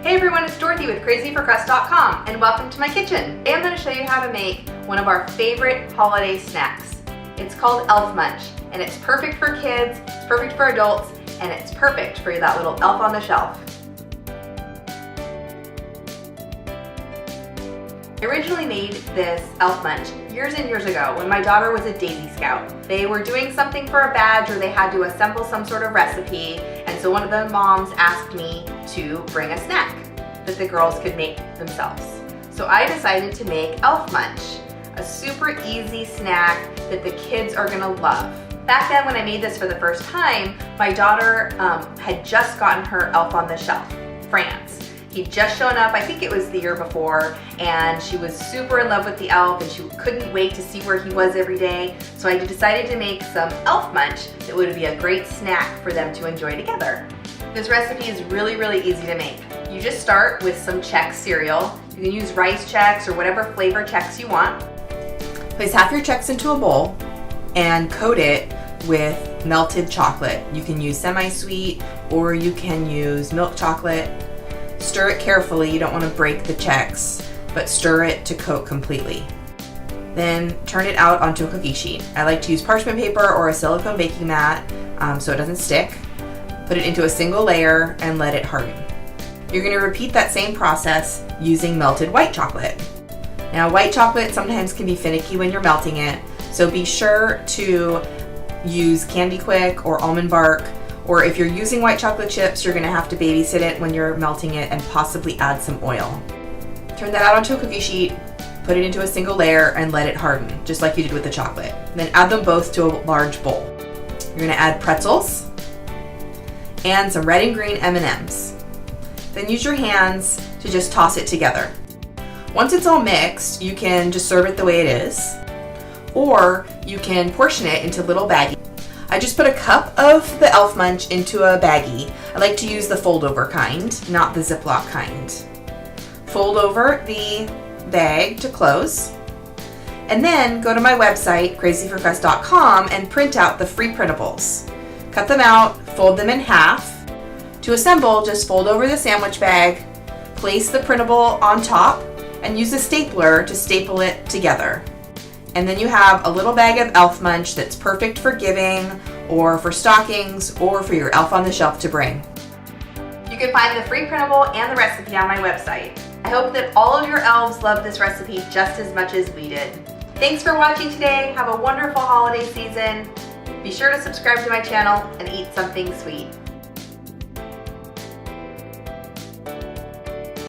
Hey everyone, it's Dorothy with crazyforcrust.com and welcome to my kitchen. Today I'm going to show you how to make one of our favorite holiday snacks. It's called Elf Munch and it's perfect for kids, it's perfect for adults, and it's perfect for that little elf on the shelf. I originally made this Elf Munch years and years ago when my daughter was a Daisy Scout. They were doing something for a badge or they had to assemble some sort of recipe, and so one of the moms asked me to bring a snack that the girls could make themselves. So I decided to make Elf Munch, a super easy snack that the kids are gonna love. Back then when I made this for the first time, my daughter had just gotten her Elf on the Shelf, France. He'd just shown up, I think it was the year before, and she was super in love with the elf and she couldn't wait to see where he was every day. So I decided to make some Elf Munch that would be a great snack for them to enjoy together. This recipe is really easy to make. You just start with some Chex cereal. You can use rice Chex or whatever flavor Chex you want. Place half your Chex into a bowl and coat it with melted chocolate. You can use semi-sweet or you can use milk chocolate. Stir it carefully, you don't want to break the Chex, but stir it to coat completely. Then turn it out onto a cookie sheet. I like to use parchment paper or a silicone baking mat so it doesn't stick. Put it into a single layer and let it harden. You're going to repeat that same process using melted white chocolate. Now white chocolate sometimes can be finicky when you're melting it, so be sure to use Candy Quick or almond bark, or if you're using white chocolate chips, you're gonna have to babysit it when you're melting it and possibly add some oil. Turn that out onto a cookie sheet, put it into a single layer and let it harden, just like you did with the chocolate. Then add them both to a large bowl. You're gonna add pretzels and some red and green M&ms. Then use your hands to just toss it together. Once it's all mixed, you can just serve it the way it is, or you can portion it into little baggies. I just put a cup of the Elf Munch into a baggie. I like to use the fold over kind, not the Ziploc kind. Fold over the bag to close, and then go to my website, crazyforcrust.com, and print out the free printables. Cut them out, fold them in half. To assemble, just fold over the sandwich bag, place the printable on top, and use a stapler to staple it together. And then you have a little bag of Elf Munch that's perfect for giving or for stockings or for your elf on the shelf to bring. You can find the free printable and the recipe on my website. I hope that all of your elves love this recipe just as much as we did. Thanks for watching today. Have a wonderful holiday season. Be sure to subscribe to my channel and eat something sweet.